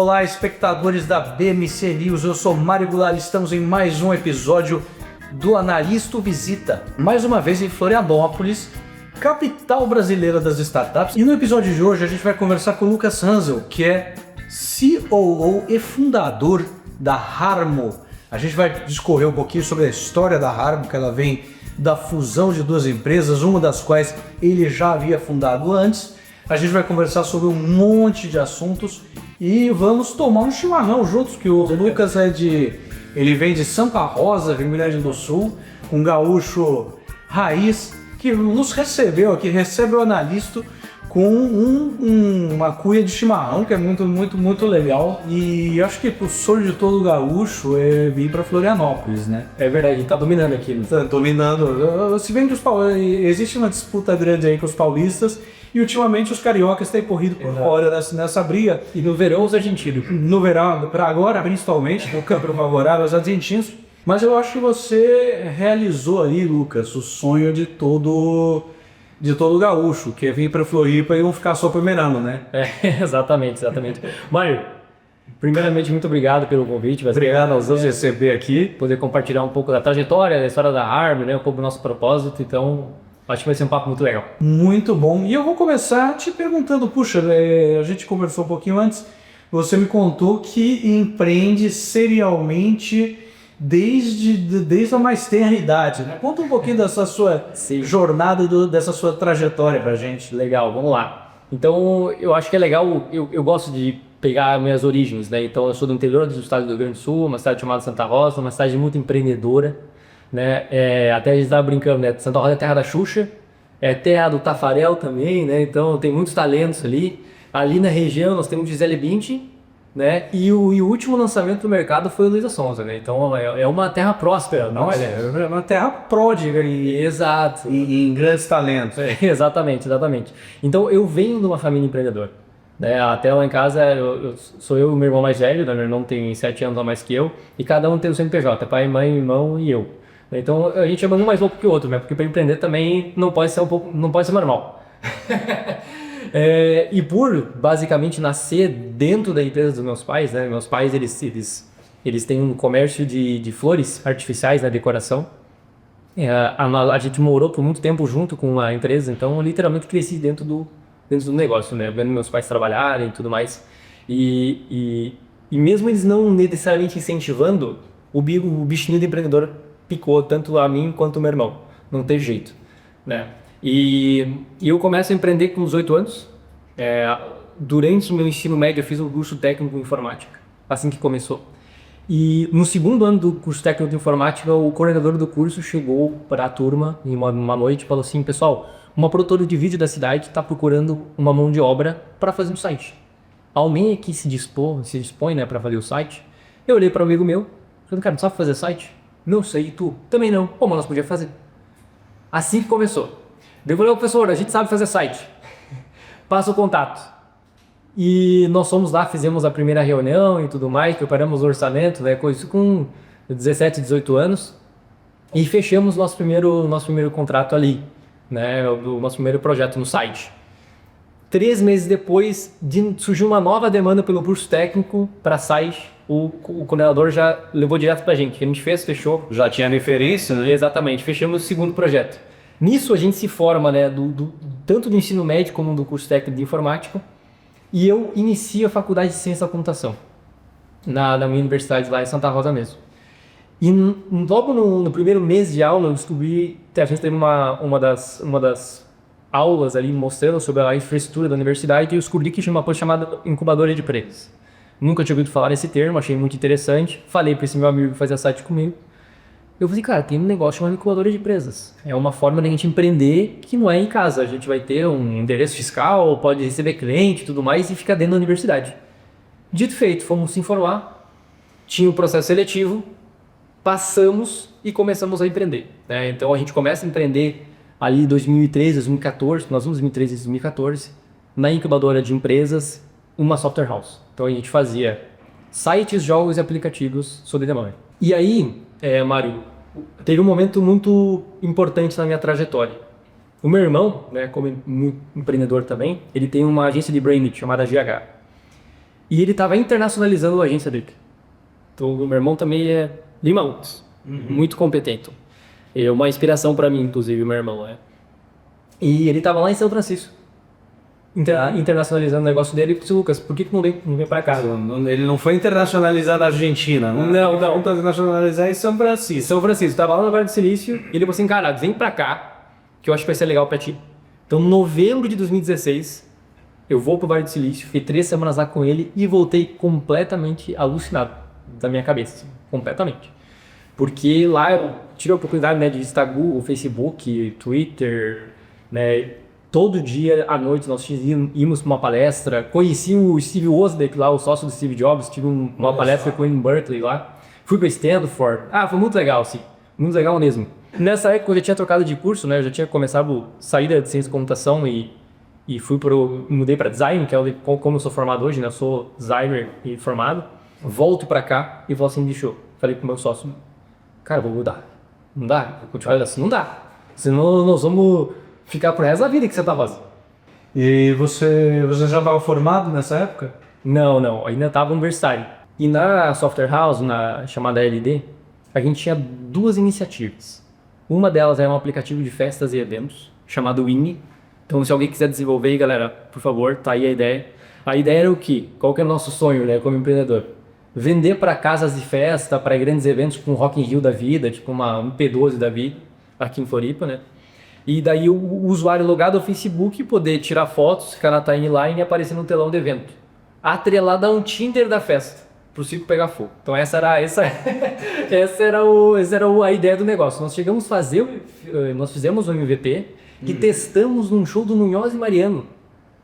Olá, espectadores da BMC News, eu sou Mário Goulart e estamos em mais um episódio do Analista Visita, mais uma vez em Florianópolis, capital brasileira das startups. E no episódio de hoje a gente vai conversar com o Lucas Hansel, que é COO e fundador da Harmo. A gente vai discorrer um pouquinho sobre a história da Harmo, que ela vem da fusão de duas empresas, uma das quais ele já havia fundado antes. A gente vai conversar sobre um monte de assuntos e vamos tomar um chimarrão juntos, que o Lucas ele vem de Santa Rosa, Rio Grande do Sul, um gaúcho raiz que nos recebeu aqui, recebe o analista com uma cuia de chimarrão, que é muito legal. E acho que o sonho de todo gaúcho é vir para Florianópolis, né? É verdade, a gente tá dominando aqui. Né? Tá dominando. Se bem que existe uma disputa grande aí com os paulistas, e ultimamente os cariocas têm corrido por fora nessa briga. E no verão os argentinos. No verão, para agora, principalmente, no campo favorável aos argentinos. Mas eu acho que você realizou aí, Lucas, o sonho de todo gaúcho, que é vir para Floripa e não ficar só primeirando, né? Exatamente. Mário, primeiramente, muito obrigado pelo convite. Obrigado aos dois receber aqui. Poder compartilhar um pouco da trajetória, da história da Harmo, né? Um pouco do nosso propósito. Então, acho que vai ser um papo muito legal. Muito bom. E eu vou começar te perguntando, puxa, a gente conversou um pouquinho antes, você me contou que empreende serialmente desde a mais tenra idade, né? Conta um pouquinho dessa sua jornada, dessa sua trajetória pra gente. Legal, vamos lá. Então, eu acho que é legal, eu gosto de pegar minhas origens, né? Então, eu sou do interior do estado do Rio Grande do Sul, uma cidade chamada Santa Rosa, uma cidade muito empreendedora, né? Até a gente estava brincando, né? Santa Rosa é terra da Xuxa, é terra do Tafarel também, né? Então, tem muitos talentos ali. Ali na região, nós temos Gisele Bündchen, né? E o último lançamento do mercado foi o Luísa Sonza, né? Então é uma terra próspera, não é? É uma terra pródiga Exato. Em grandes talentos. Exatamente. Então eu venho de uma família empreendedora, né? Até lá em casa sou eu e o meu irmão mais velho, né? Meu irmão tem 7 anos a mais que eu, e cada um tem o CNPJ, pai, mãe, irmão e eu. Então a gente é um mais louco que o outro, né? Porque para empreender também não pode ser normal. E por basicamente nascer dentro da empresa dos meus pais, né? Meus pais eles têm um comércio de flores artificiais na decoração. A gente morou por muito tempo junto com a empresa, então eu literalmente cresci dentro do negócio, né? Vendo meus pais trabalharem e tudo mais. E mesmo eles não necessariamente incentivando, o bichinho do empreendedor picou tanto a mim quanto o meu irmão. Não teve jeito, né? E eu começo a empreender com 18 anos. Durante o meu ensino médio eu fiz um curso técnico em informática, assim que começou. E no segundo ano do curso técnico de informática, o coordenador do curso chegou para a turma em uma noite e falou assim: pessoal, uma produtora de vídeo da cidade está procurando uma mão de obra para fazer um site. Alguém aqui se dispõe, né, para fazer o site? Eu olhei para um amigo meu, falei: cara, não sabe fazer site? Não sei, e tu? Também não. Pô, mas nós podíamos fazer. Assim que começou. Eu falei: professor, a gente sabe fazer site. Passa o contato. E nós fomos lá, fizemos a primeira reunião e tudo mais, preparamos o orçamento, né, coisa com 17, 18 anos, e fechamos nosso primeiro contrato ali, né, o nosso primeiro projeto no site. 3 meses depois, surgiu uma nova demanda pelo curso técnico para site. O coordenador já levou direto para a gente fez, fechou. Já tinha referência, né? Exatamente, fechamos o segundo projeto. Nisso a gente se forma, né, tanto do ensino médio como do curso técnico de informática, e eu inicio a faculdade de ciência da computação na minha universidade lá em Santa Rosa mesmo. E logo no primeiro mês de aula eu descobri, a gente teve uma das aulas ali mostrando sobre a infraestrutura da universidade, e eu descobri que tinha uma coisa chamada incubadora de empresas. Nunca tinha ouvido falar nesse termo, achei muito interessante, falei para esse meu amigo que fazia site comigo. Eu falei: cara, tem um negócio chamado incubadora de empresas. É uma forma de a gente empreender que não é em casa. A gente vai ter um endereço fiscal, pode receber cliente e tudo mais, e fica dentro da universidade. Dito e feito, fomos se informar, tinha o processo seletivo, passamos e começamos a empreender, né? Então a gente começa a empreender ali em 2013, 2014, nós vamos em 2013 e 2014, na incubadora de empresas, uma software house. Então a gente fazia sites, jogos e aplicativos sob demanda. E aí, Mário, teve um momento muito importante na minha trajetória. O meu irmão, né, como empreendedor também, ele tem uma agência de branding chamada GH. E ele estava internacionalizando a agência dele. Então, o meu irmão também é Lima Lux, muito competente. É uma inspiração para mim, inclusive, o meu irmão. E ele estava lá em São Francisco, internacionalizando o negócio dele. E disse, Lucas, por que não vem para cá? Ele não foi internacionalizar na Argentina, né? Não. Ele foi internacionalizar em São Francisco. São Francisco, estava lá no Vale do Silício. E ele falou assim, cara, vem para cá, que eu acho que vai ser legal para ti. Então, em novembro de 2016, eu vou pro Vale do Silício, fiquei 3 semanas lá com ele e voltei completamente alucinado da minha cabeça, completamente. Porque lá eu tive a oportunidade, né, de Instagram, o Facebook, Twitter, né, todo dia à noite nós íamos para uma palestra, conheci o Steve Wozniak lá, o sócio do Steve Jobs, tive uma palestra com ele em Berkeley lá, fui para Stanford, foi muito legal, sim, muito legal mesmo. Nessa época eu já tinha trocado de curso, né, eu já tinha começado a sair de ciência de computação e mudei para design, que é como eu sou formado hoje, né, eu sou designer e formado, volto para cá e vou assim, bicho, falei pro meu sócio, cara, vou mudar. Não dá? Vou continuar assim, não dá. Senão nós vamos ficar pro resto da vida que você tá fazendo. E você já estava formado nessa época? Não, ainda estava universitário. E na Software House, na chamada LD, a gente tinha 2 iniciativas. Uma delas era um aplicativo de festas e eventos, chamado Winnie. Então, se alguém quiser desenvolver aí, galera, por favor, tá aí a ideia. A ideia era o quê? Qual que é o nosso sonho, né, como empreendedor? Vender para casas de festa, para grandes eventos tipo um Rock in Rio da vida, tipo um P12 da vida, aqui em Floripa, né? E daí o usuário logado ao Facebook poder tirar fotos, ficar na timeline e aparecer no telão do evento. Atrelado a um Tinder da festa, pro circo pegar fogo. Então essa era a ideia do negócio. Nós fizemos um MVP e testamos num show do Munhoz e Mariano.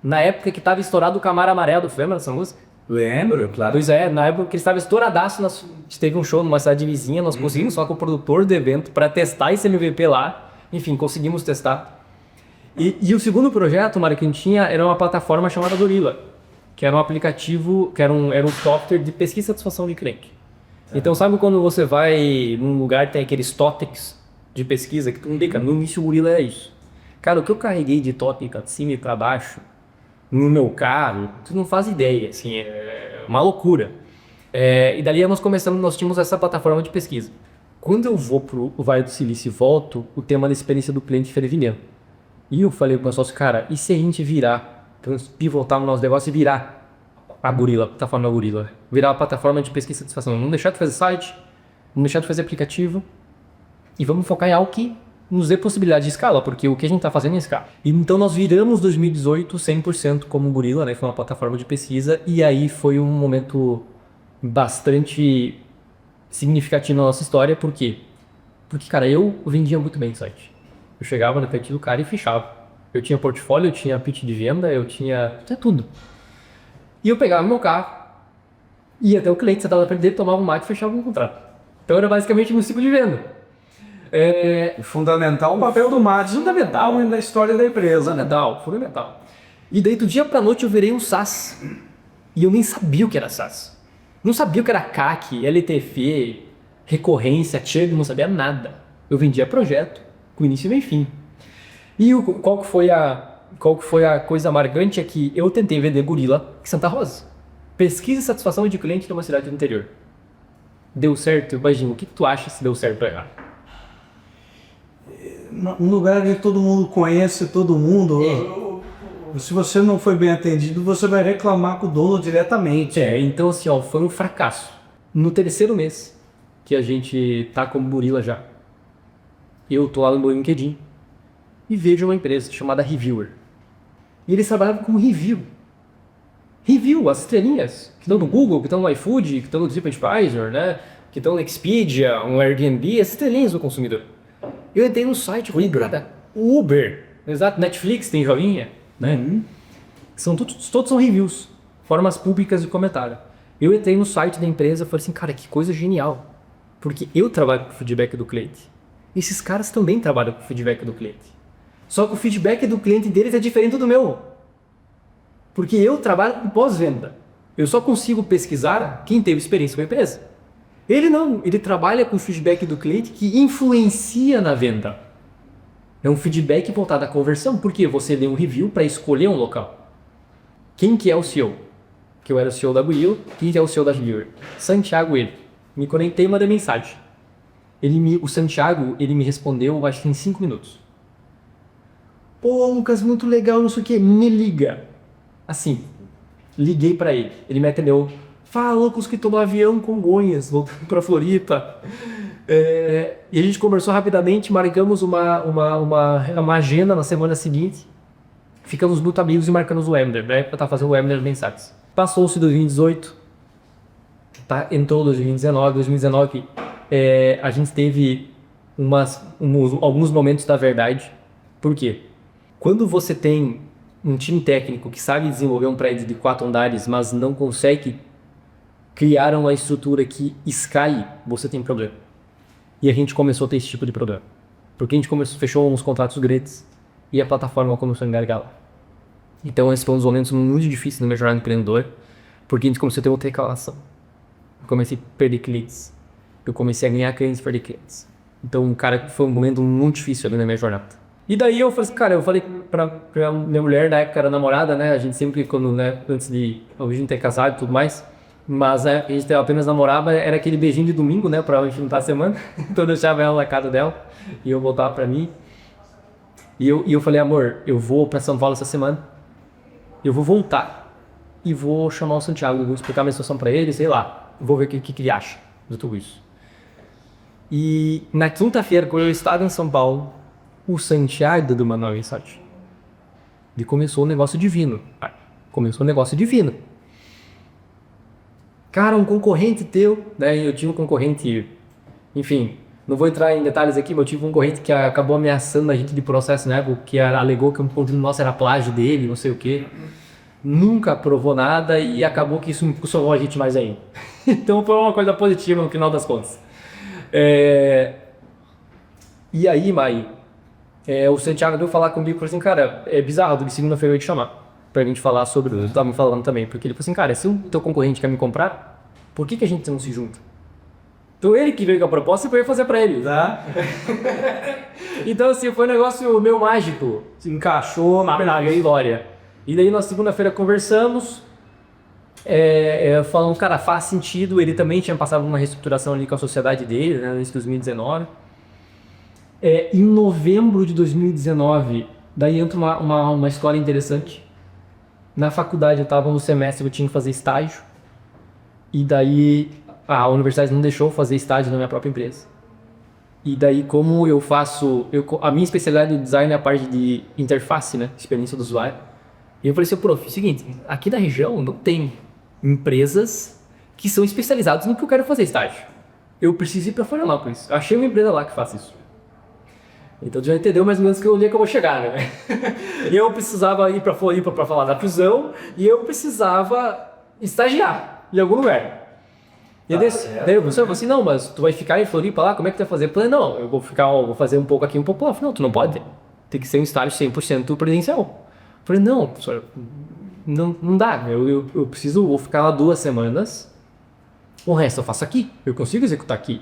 Na época que estava estourado o Camaro Amarelo, lembra dessa música? Lembro, claro. Pois é, na época que ele estava estouradaço, a gente teve um show numa cidade vizinha, nós conseguimos falar com o produtor do evento para testar esse MVP lá. Enfim, conseguimos testar. E o segundo projeto, Mário, que a gente tinha era uma plataforma chamada Gorilla, que era um aplicativo, que era um software de pesquisa e satisfação de cliente. Então, sabe quando você vai num lugar tem aqueles tótex de pesquisa que tu indica? No início o Gorilla é isso. Cara, o que eu carreguei de tótex de cima e para baixo no meu carro, tu não faz ideia, assim, é uma loucura. E dali nós tínhamos essa plataforma de pesquisa. Quando eu vou pro Vale do Silício e volto, o tema da experiência do cliente fervilhando. E eu falei pro meu sócio, cara, e se a gente pivotar no nosso negócio e virar a plataforma Gorilla, virar a plataforma de pesquisa e satisfação, não deixar de fazer site, não deixar de fazer aplicativo, e vamos focar em algo que nos dê possibilidade de escala, porque o que a gente está fazendo é escala. Então nós viramos 2018 100% como Gorilla, né? Foi uma plataforma de pesquisa e aí foi um momento bastante significativo na nossa história, por quê? Porque, cara, eu vendia muito bem o site. Eu chegava no perfil do cara e fechava. Eu tinha portfólio, eu tinha pitch de venda, eu tinha tudo. E eu pegava meu carro, ia até o cliente, sentava na frente dele, tomava um mate e fechava um contrato. Então era basicamente um ciclo de venda. Fundamental o papel do marketing, fundamental na história da empresa. Fundamental. E daí do dia pra noite eu virei um SaaS. E eu nem sabia o que era SaaS. Não sabia o que era CAC, LTV, recorrência, churn, não sabia nada. Eu vendia projeto, com início e meio fim. E qual que foi a coisa marcante é que eu tentei vender Gorilla em Santa Rosa. Pesquisa e satisfação de cliente numa cidade do interior. Deu certo? Imagina, o que tu acha se deu certo ou errado? Um lugar que todo mundo conhece, todo mundo. Se você não foi bem atendido, você vai reclamar com o dono diretamente. Então assim, foi um fracasso. No 3º mês que a gente tá como Gorilla já, eu tô lá no meu LinkedIn e vejo uma empresa chamada Reviewer. E eles trabalhavam com review. Review, as estrelinhas que estão no Google, que estão no iFood, que estão no TripAdvisor, né? Que estão no Expedia, no Airbnb, as estrelinhas do consumidor. Eu entrei no site, Uber, exato, Netflix tem joinha, né? Todos são reviews, formas públicas de comentário. Eu entrei no site da empresa e falei assim, cara, que coisa genial, porque eu trabalho com o feedback do cliente. Esses caras também trabalham com o feedback do cliente. Só que o feedback do cliente deles é diferente do meu, porque eu trabalho com pós-venda. Eu só consigo pesquisar quem teve experiência com a empresa. Ele não, ele trabalha com o feedback do cliente que influencia na venda. É um feedback voltado à conversão, porque você lê um review para escolher um local. Quem que é o CEO? que eu era o CEO da Buil, que é o CEO da Viewer. Santiago, ele. Me conectei e mandei mensagem. O Santiago, ele me respondeu, acho que em 5 minutos. Pô, Lucas, muito legal, não sei o que, me liga. Assim, liguei pra ele, ele me atendeu. Fala, Lucas, que tô no avião Congonhas, voltando pra Floripa. E a gente conversou rapidamente, marcamos uma agenda na semana seguinte. Ficamos muito amigos e marcamos o webinar, né? Pra estar fazendo o webinar de mensagens. Passou-se 2018, tá? Entrou 2019, a gente teve alguns momentos da verdade. Por quê? Quando você tem um time técnico que sabe desenvolver um prédio de 4 andares, mas não consegue criar uma estrutura que escale, você tem problema. E a gente começou a ter esse tipo de problema. Porque a gente fechou uns contratos grandes e a plataforma começou a engargalar. Então esses foram uns momentos muito difíceis no meu jornada empreendedor, porque a gente começou a ter outra reclamação. Eu comecei a perder clientes. Eu comecei a ganhar clientes e perder clientes. Então, cara, foi um momento muito difícil ali na minha jornada. E daí eu falei pra minha mulher, na época era namorada, né? A gente sempre, quando, né, antes de a gente ter casado e tudo mais, mas a gente apenas namorava, era aquele beijinho de domingo, né? Pra juntar a semana. Então eu deixava ela na casa dela e eu voltava pra mim. E eu falei, amor, eu vou pra São Paulo essa semana. Eu vou voltar e vou chamar o Santiago, vou explicar a minha situação pra ele, sei lá. Vou ver o que ele acha de tudo isso. E na quinta-feira, quando eu estava em São Paulo, o Santiago do Manuel Insight. E começou um negócio divino. Cara, um concorrente teu, né? Eu tinha um concorrente, enfim, não vou entrar em detalhes aqui, mas eu tive um concorrente que acabou ameaçando a gente de processo, né? Porque alegou que um conteúdo nosso era plágio dele, não sei o quê. Nunca provou nada e acabou que isso impulsionou a gente mais ainda. Então foi uma coisa positiva no final das contas. E aí, Mai, o Santiago veio falar comigo e falou assim, cara, é bizarro, de segunda-feira eu ia te chamar pra gente falar sobre o que eu tava me falando também. Porque ele falou assim, cara, se o teu concorrente quer me comprar, por que a gente não se junta? Então ele que veio com a proposta e eu ia fazer pra ele, tá? Então assim, foi um negócio meio mágico. Se encaixou na glória. E daí na segunda-feira conversamos, falando, cara, faz sentido. Ele também tinha passado uma reestruturação ali com a sociedade dele, né, no início de 2019. Em novembro de 2019, daí entra uma história interessante. Na faculdade eu estava no semestre, eu tinha que fazer estágio. E daí a universidade não deixou fazer estágio na minha própria empresa. E daí como eu faço... a minha especialidade de design é a parte de interface, né? Experiência do usuário. E eu falei assim, prof, seguinte, aqui na região não tem empresas que são especializadas no que eu quero fazer estágio. Eu preciso ir para Florianópolis. Eu achei uma empresa lá que faz isso. Então já entendeu mais ou menos que eu li que eu vou chegar, né? E eu precisava ir para Floripa para falar da prisão e eu precisava estagiar em algum lugar. E daí o professor falou assim, não, mas tu vai ficar em Floripa lá, como é que tu vai fazer? Eu falei, não, eu vou fazer um pouco aqui, um pouco lá. Eu falei, não, tu não pode. Tem que ser um estágio 100% presencial. Eu falei, não, professor, não dá. Eu vou ficar lá 2 semanas, o resto eu faço aqui, eu consigo executar aqui.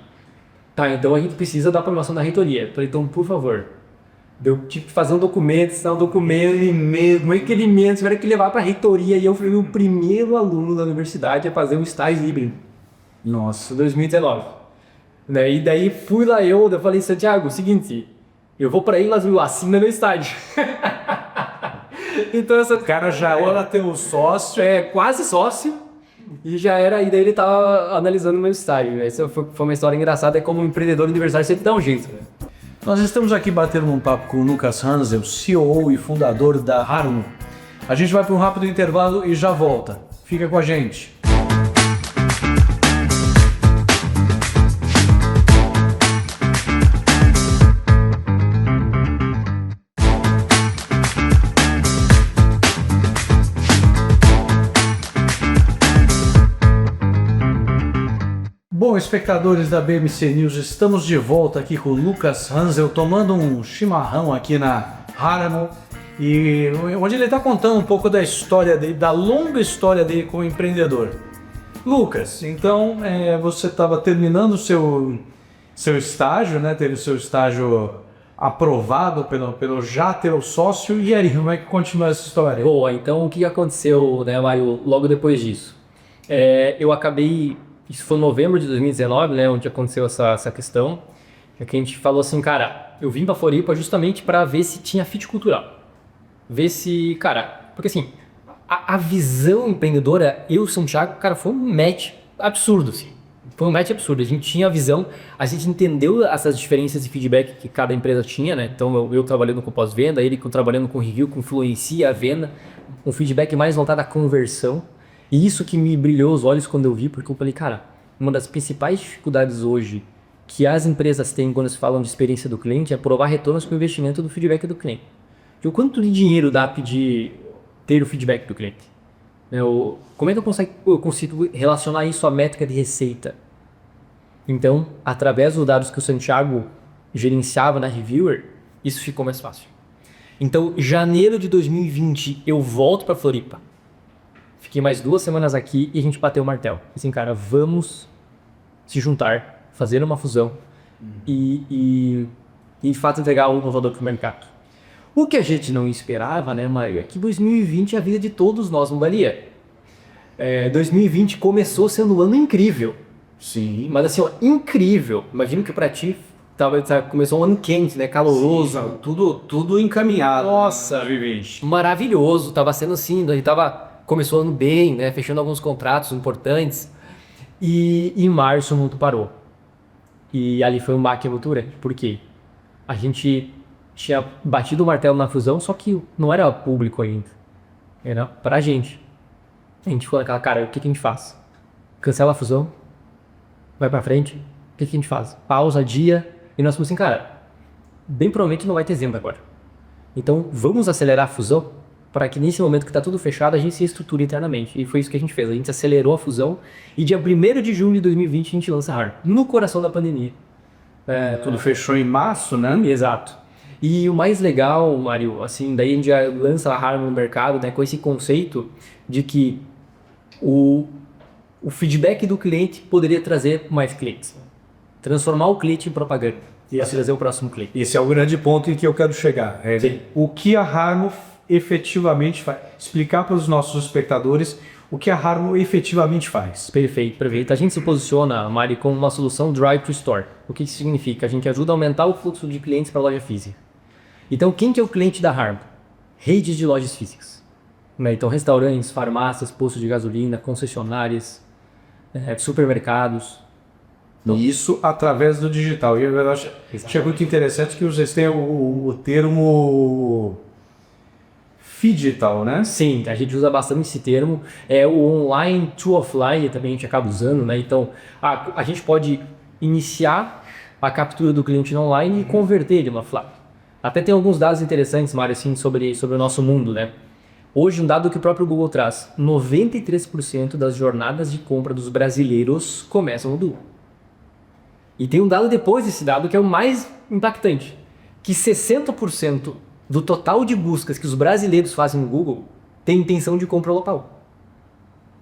Tá, então a gente precisa da aprovação da reitoria. Eu falei, então, por favor. Eu tive que fazer um documento, e-mail, como é que aquele e-mail tiveram que levar para a reitoria. E eu fui o primeiro aluno da universidade a fazer um estágio híbrido. Nossa, 2019. Né? E daí fui lá eu falei, Santiago, seguinte, eu vou para Ilhas Mil, assina meu estágio. Então essa... O cara já era teu sócio. Quase sócio. E já era, e daí ele tava analisando o meu estágio, né? Essa foi uma história engraçada, como um empreendedor universitário sempre dá um jeito, né? Nós estamos aqui batendo um papo com o Lucas Hansel, CEO e fundador da Harmo. A gente vai para um rápido intervalo e já volta. Fica com a gente. Bom, espectadores da BMC News, estamos de volta aqui com o Lucas Hansel, tomando um chimarrão aqui na Harmo, e onde ele está contando um pouco da história dele, da longa história dele como empreendedor. Lucas, então você estava terminando o seu estágio, né? Teve o seu estágio aprovado pelo já teu sócio, e aí, como é que continua essa história? Boa, então o que aconteceu, né, Mário, logo depois disso? Eu acabei, isso foi em novembro de 2019, né, onde aconteceu essa questão, que a gente falou assim, cara, eu vim pra Floripa justamente para ver se tinha fit cultural. Ver se, cara, porque assim, a visão empreendedora, eu e o Santiago, cara, foi um match absurdo, assim. Foi um match absurdo. A gente tinha a visão, a gente entendeu essas diferenças de feedback que cada empresa tinha, né? Então eu trabalhando com pós-venda, ele trabalhando com review, que influencia a venda, um feedback mais voltado à conversão. E isso que me brilhou os olhos quando eu vi, porque eu falei, cara, uma das principais dificuldades hoje que as empresas têm quando se falam de experiência do cliente é provar retornos com o investimento do feedback do cliente. O quanto de dinheiro dá a pedir ter o feedback do cliente? Como é que eu consigo relacionar isso à métrica de receita? Então, através dos dados que o Santiago gerenciava na Reviewer, isso ficou mais fácil. Então, janeiro de 2020, eu volto para Floripa. Fiquei mais 2 semanas aqui e a gente bateu o martelo. Assim, cara, vamos se juntar, fazer uma fusão e de fato entregar um inovador para o mercado. O que a gente não esperava, né, Mário, é que 2020 a vida de todos nós mudaria. 2020 começou sendo um ano incrível. Sim. Mas assim, ó, incrível. Imagino que pra ti começou um ano quente, né? Caloroso. Sim, tudo encaminhado. Nossa, maravilhoso. Tava sendo assim, a gente começou o ano bem, né? Fechando alguns contratos importantes. E em março o mundo parou. E ali foi um baque muito grande. Por quê? A gente tinha batido o martelo na fusão, só que não era público ainda. Era pra gente. A gente ficou naquela, cara, o que a gente faz? Cancela a fusão? Vai pra frente? O que a gente faz? Pausa, dia. E nós falamos assim, cara, bem provavelmente não vai ter Zenva agora. Então vamos acelerar a fusão para que nesse momento que tá tudo fechado a gente se estruture internamente. E foi isso que a gente fez. A gente acelerou a fusão e dia 1º de junho de 2020 a gente lança a Harm. No coração da pandemia. Tudo fechou em março, né? Exato. E o mais legal, Mário, assim, daí a gente já lança a Harm no mercado, né, com esse conceito de que o feedback do cliente poderia trazer mais clientes. Transformar o cliente em propaganda. E trazer o próximo cliente. Esse é o grande ponto em que eu quero chegar. O que a Harmo efetivamente faz. Explicar para os nossos espectadores o que a Harmo efetivamente faz. Perfeito, perfeito. A gente se posiciona, Mari, como uma solução Drive to Store. O que isso significa? A gente ajuda a aumentar o fluxo de clientes para a loja física. Então, quem que é o cliente da Harmo? Redes de lojas físicas. Então, restaurantes, farmácias, postos de gasolina, concessionárias, supermercados. Isso através do digital. E eu achei muito interessante que vocês têm o termo digital, né? Sim, a gente usa bastante esse termo. O online to offline também a gente acaba usando, né? Então, a gente pode iniciar a captura do cliente no online e converter ele no offline. Até tem alguns dados interessantes, Mário, assim, sobre o nosso mundo, né? Hoje, um dado que o próprio Google traz, 93% das jornadas de compra dos brasileiros começam no Google. E tem um dado depois desse dado que é o mais impactante, que 60% do total de buscas que os brasileiros fazem no Google tem intenção de compra local.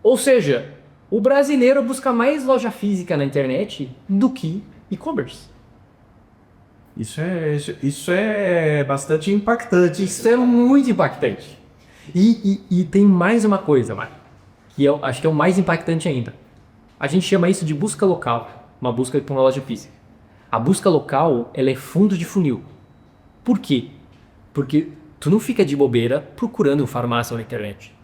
Ou seja, o brasileiro busca mais loja física na internet do que e-commerce. Isso é bastante impactante. Isso é muito impactante. E tem mais uma coisa, Mário, que eu acho que é o mais impactante ainda. A gente chama isso de busca local, uma busca para uma loja física. A busca local, ela é fundo de funil. Por quê? Porque tu não fica de bobeira procurando uma farmácia na internet.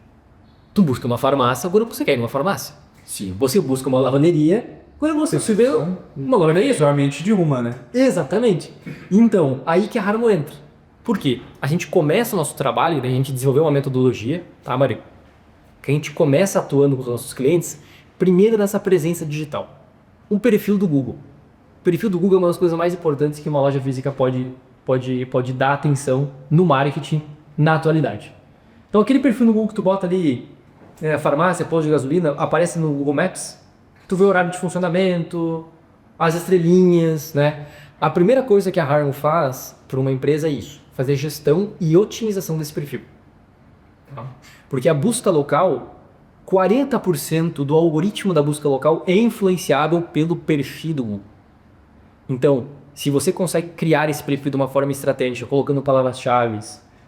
Tu busca uma farmácia quando você quer ir numa farmácia. Sim. Você busca uma lavanderia quando você se vê uma lavanderia. Somente de uma, né? Exatamente. Então, aí que a Harmo entra. Por quê? A gente começa o nosso trabalho, a gente desenvolveu uma metodologia, tá, Maria? Que a gente começa atuando com os nossos clientes, primeiro nessa presença digital. Um perfil do Google. O perfil do Google é uma das coisas mais importantes que uma loja física pode dar atenção no marketing na atualidade. Então aquele perfil no Google que tu bota ali, farmácia, posto de gasolina, aparece no Google Maps, tu vê o horário de funcionamento, as estrelinhas, né? A primeira coisa que a Harmo faz para uma empresa é isso, fazer gestão e otimização desse perfil. Porque a busca local, 40% do algoritmo da busca local é influenciável pelo perfil do Google. Então, se você consegue criar esse perfil de uma forma estratégica, colocando palavras-chave,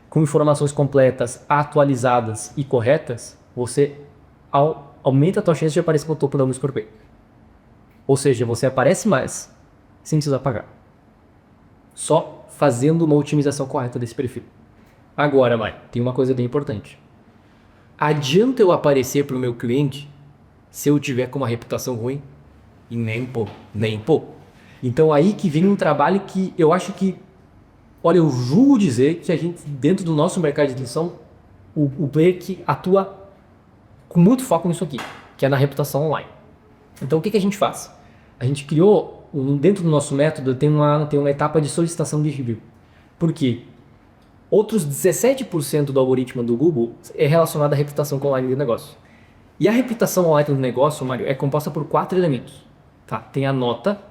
com informações completas, atualizadas e corretas, você aumenta a tua chance de aparecer no topo da luz por bem. Ou seja, você aparece mais sem precisar pagar. Só fazendo uma otimização correta desse perfil. Agora, Mai, tem uma coisa bem importante. Adianta eu aparecer para o meu cliente se eu tiver com uma reputação ruim? E nem um pouco, nem um pouco. Então aí que vem um trabalho que eu acho que, olha, eu julgo dizer que a gente, dentro do nosso mercado de atenção, o player que atua com muito foco nisso aqui, que é na reputação online. Então o que a gente faz? A gente criou, dentro do nosso método, tem uma etapa de solicitação de review. Por quê? Outros 17% do algoritmo do Google é relacionado à reputação online do negócio. E a reputação online do negócio, Mário, é composta por 4 elementos. Tá? Tem a nota,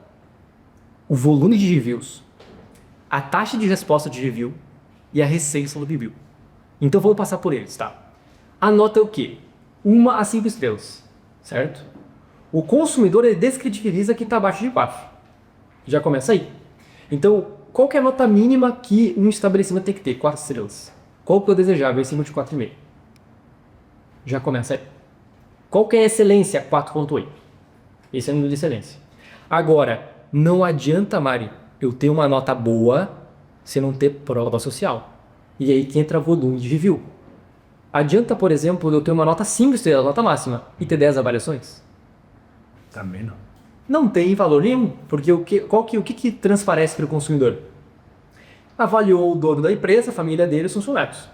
o volume de reviews, a taxa de resposta de review e a receita do review. Então vamos passar por eles, tá? A nota é o quê? 1 a 5 estrelas, certo? O consumidor ele descredibiliza quem está abaixo de 4. Já começa aí. Então, qual que é a nota mínima que um estabelecimento tem que ter? 4 estrelas. Qual que é o desejável? Acima de 4,5. Já começa aí. Qual que é a excelência? 4,8. Esse é o nível de excelência. Agora, não adianta, Mari, eu ter uma nota boa se não ter prova social. E aí que entra volume de review. Adianta, por exemplo, eu ter uma nota 5 estrelas, nota máxima, e ter 10 avaliações? Também não. Não tem valor nenhum, porque o que transparece para o consumidor? Avaliou o dono da empresa, a família dele e os funcionários.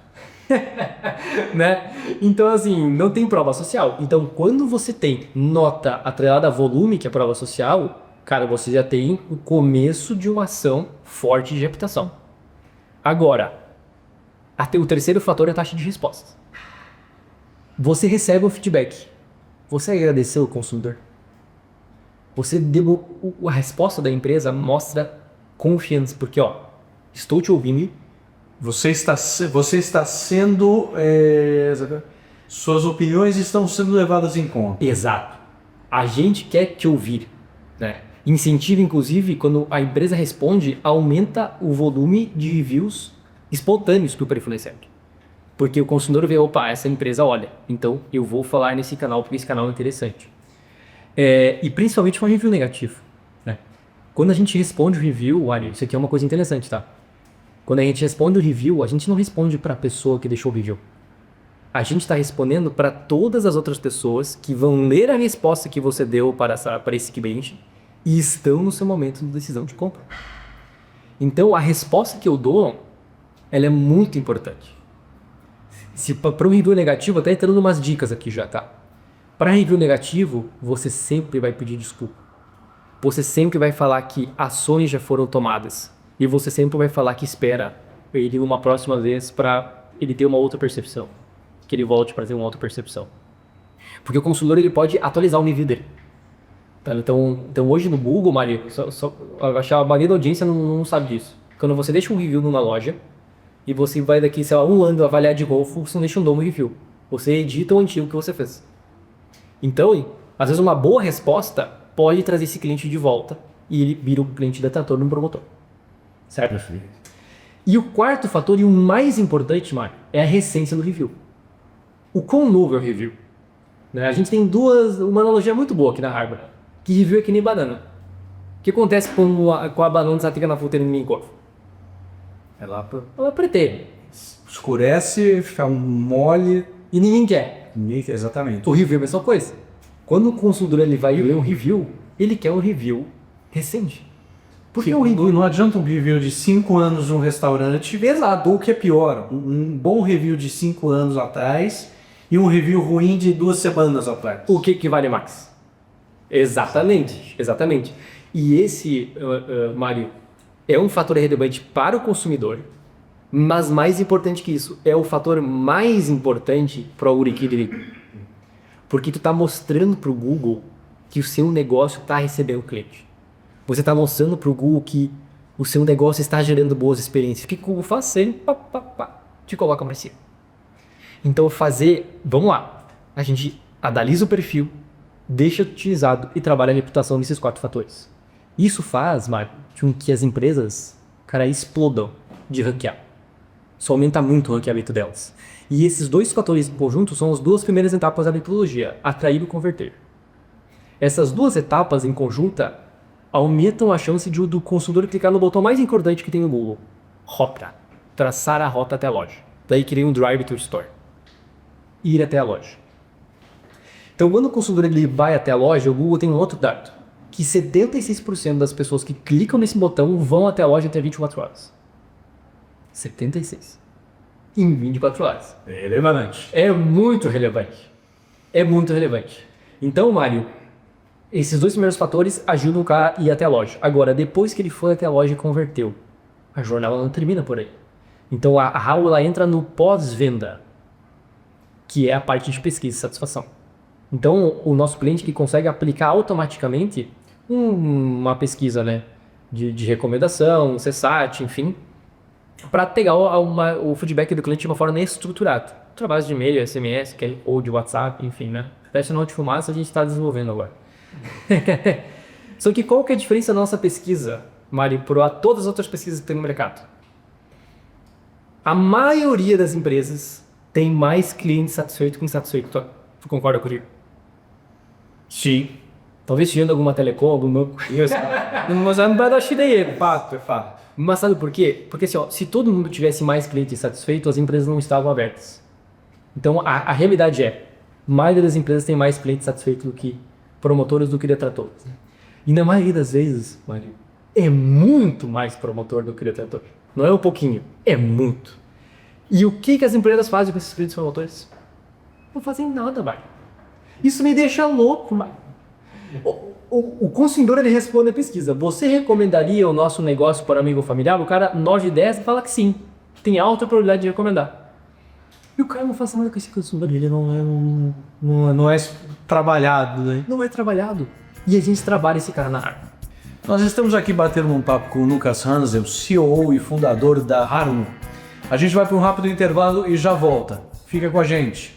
Né? Então, assim, não tem prova social. Então, quando você tem nota atrelada a volume, que é prova social, cara, você já tem o começo de uma ação forte de reputação. Agora, o terceiro fator é a taxa de resposta. Você recebe o feedback. Você agradeceu o consumidor? Você deu a resposta da empresa mostra confiança, porque estou te ouvindo. Você está sendo... suas opiniões estão sendo levadas em conta. Exato. A gente quer te ouvir, né? Incentiva, inclusive, quando a empresa responde, aumenta o volume de reviews espontâneos que o perfil recebe. Porque o consumidor vê, opa, essa empresa olha, então eu vou falar nesse canal porque esse canal é interessante. E principalmente com review negativo, né? Quando a gente responde o review, olha, isso aqui é uma coisa interessante, tá? Quando a gente responde o review, a gente não responde para a pessoa que deixou o review. A gente está respondendo para todas as outras pessoas que vão ler a resposta que você deu para esse cliente e estão no seu momento de decisão de compra. Então, a resposta que eu dou, ela é muito importante. Para um review negativo, até entrando umas dicas aqui já, tá? Para review negativo, você sempre vai pedir desculpa. Você sempre vai falar que ações já foram tomadas. E você sempre vai falar que espera ele uma próxima vez para ele ter uma outra percepção. Que ele volte para ter uma outra percepção. Porque o consumidor ele pode atualizar o nível dele. Tá? Então hoje no Google, Maria, eu acho que a maioria da audiência não sabe disso. Quando você deixa um review numa loja e você vai daqui, sei lá, 1 ano avaliar de novo, você não deixa um novo review. Você edita o antigo que você fez. Então, às vezes uma boa resposta pode trazer esse cliente de volta e ele vira um cliente detrator no promotor. Certo? E o quarto fator, e o mais importante, Mário, é a recência do review. O quão novo é o review? Né? A gente tem uma analogia muito boa aqui na Harvard, que review é que nem banana. O que acontece com a banana que fica na fruteira e ninguém come? Ela preteia. Escurece, fica mole. E ninguém quer. Exatamente. O review é a mesma coisa. Quando o consumidor ele vai ler um review, ele quer um review recente. Porque não adianta um review de 5 anos num restaurante, exato, ou o que é pior, um bom review de 5 anos atrás e um review ruim de 2 semanas atrás. O que vale mais? Exatamente. E esse, Mário, é um fator relevante para o consumidor, mas mais importante que isso, é o fator mais importante para o Urikiri. Porque tu está mostrando para o Google que o seu negócio está recebendo cliente. Você está mostrando para o Google que o seu negócio está gerando boas experiências. O que o Google faz? Ele te coloca para cima. Então vamos lá. A gente analisa o perfil, deixa utilizado e trabalha a reputação desses 4 fatores. Isso faz, Mário, com que as empresas, explodam de ranquear. Isso aumenta muito o ranqueamento delas. E esses dois fatores em conjunto são as duas primeiras etapas da metodologia, atrair e converter. Essas duas etapas em conjunta aumentam a chance do consumidor clicar no botão mais importante que tem no Google, rota, traçar a rota até a loja. Daí cria um drive to store, ir até a loja. Então quando o consumidor ele vai até a loja, o Google tem um outro dado, que 76% das pessoas que clicam nesse botão vão até a loja até 24 horas. 76. Em 24 horas. É relevante. É muito relevante. É muito relevante. Então, Mário, esses dois primeiros fatores ajudam o cara a ir até a loja. Agora, depois que ele foi até a loja e converteu, a jornada não termina por aí. Então, a How ela entra no pós-venda, que é a parte de pesquisa e satisfação. Então, o nosso cliente que consegue aplicar automaticamente uma pesquisa, né, de recomendação, um CSAT, enfim, para pegar o feedback do cliente de uma forma estruturada. Através de e-mail, SMS, ou de WhatsApp, enfim, né? Teste não de fumaça a gente está desenvolvendo agora. Só que qual que é a diferença da nossa pesquisa, Mari, para todas as outras pesquisas que tem no mercado? A maioria das empresas tem mais clientes satisfeitos que insatisfeitos. Tu concorda comigo? Sim. Talvez tirando alguma telecom, algum banco. Mas não vai dar daí, É fato. Mas sabe por quê? Porque assim, ó, se todo mundo tivesse mais clientes satisfeitos, as empresas não estavam abertas. Então a realidade é, a maioria das empresas tem mais clientes satisfeitos do que promotores do que detratores. E na maioria das vezes, Mário, é muito mais promotor do que detrator. Não é um pouquinho, é muito. E o que as empresas fazem com esses clientes promotores? Não fazem nada, Mário. Isso me deixa louco, Mário. O consumidor ele responde a pesquisa. Você recomendaria o nosso negócio para amigo familiar? O cara 9 de 10 fala que sim. Tem alta probabilidade de recomendar. E o cara não faz nada com esse consumidor. Ele Não é trabalhado, né? não é trabalhado. E a gente trabalha esse cara na arma. Nós estamos aqui batendo um papo com o Lucas Hansel, CEO e fundador da Harum. A gente vai para um rápido intervalo e já volta. Fica com a gente.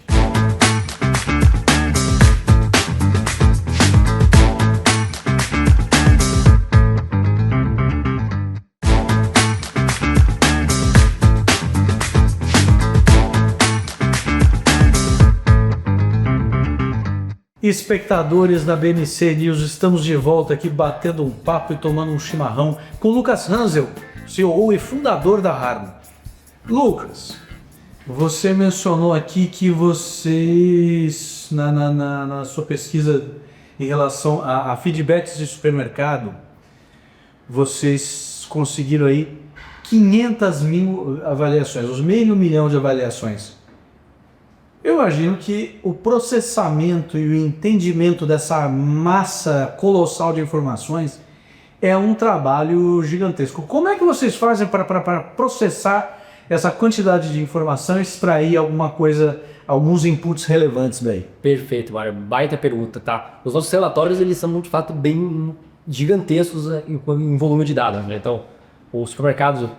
Espectadores da BMC News, estamos de volta aqui batendo um papo e tomando um chimarrão com Lucas Hansel, CEO e fundador da Harum. Lucas, você mencionou aqui que vocês, na sua pesquisa em relação a feedbacks de supermercado, vocês conseguiram aí 500 mil avaliações, os meio milhão de avaliações. Eu imagino que o processamento e o entendimento dessa massa colossal de informações é um trabalho gigantesco. Como é que vocês fazem para processar essa quantidade de informação e extrair alguma coisa, alguns inputs relevantes daí? Perfeito, Mário. Baita pergunta, tá? Os nossos relatórios, eles são, de fato, bem gigantescos em volume de dados, né? Então, os supermercados,